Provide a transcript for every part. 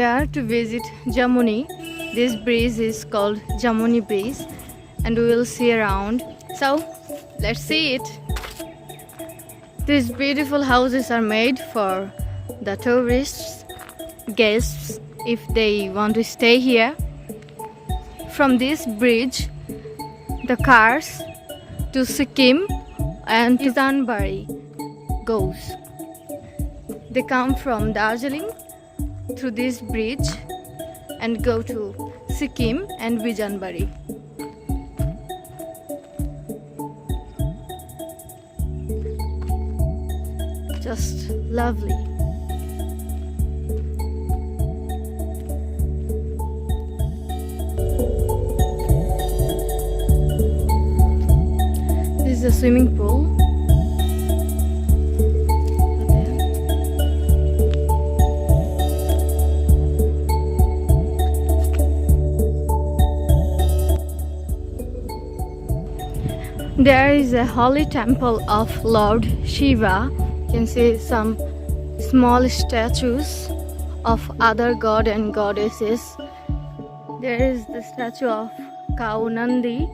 here to visit Jamuni. This bridge is called Jamuni Bridge and we will see around. So let's see it. These beautiful houses are made for the tourists, guests, if they want to stay here. From this bridge, the cars to Sikkim and to Danbari goes. They come from Darjeeling through this bridge and go to Sikkim and Vijanbari. Just lovely. This is a swimming pool. There is a holy temple of Lord Shiva. You can see some small statues of other god and goddesses. There is the statue of cow Nandi,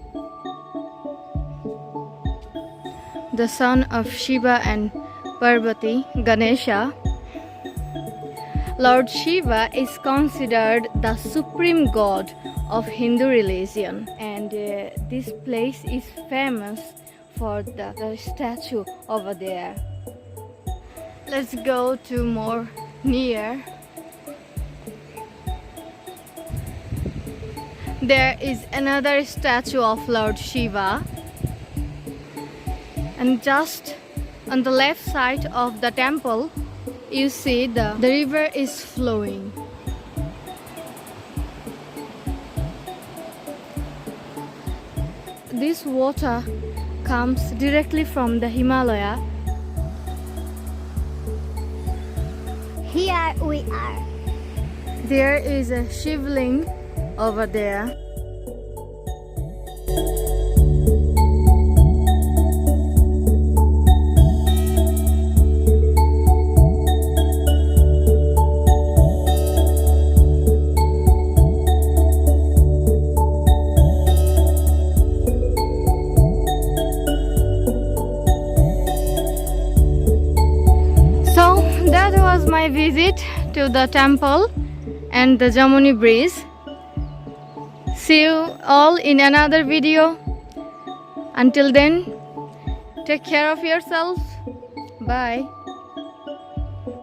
the son of Shiva and Parvati, Ganesha. Lord Shiva is considered the supreme god of Hindu religion, and this place is famous for the statue over there. Let's go to more near. There is another statue of Lord Shiva, and just on the left side of the temple you see the river is flowing. This water comes directly from the Himalaya. Here we are. There is a Shivling over there. That was my visit to the temple and the Jamuni Bridge. See you all in another video. Until then, take care of yourselves. Bye.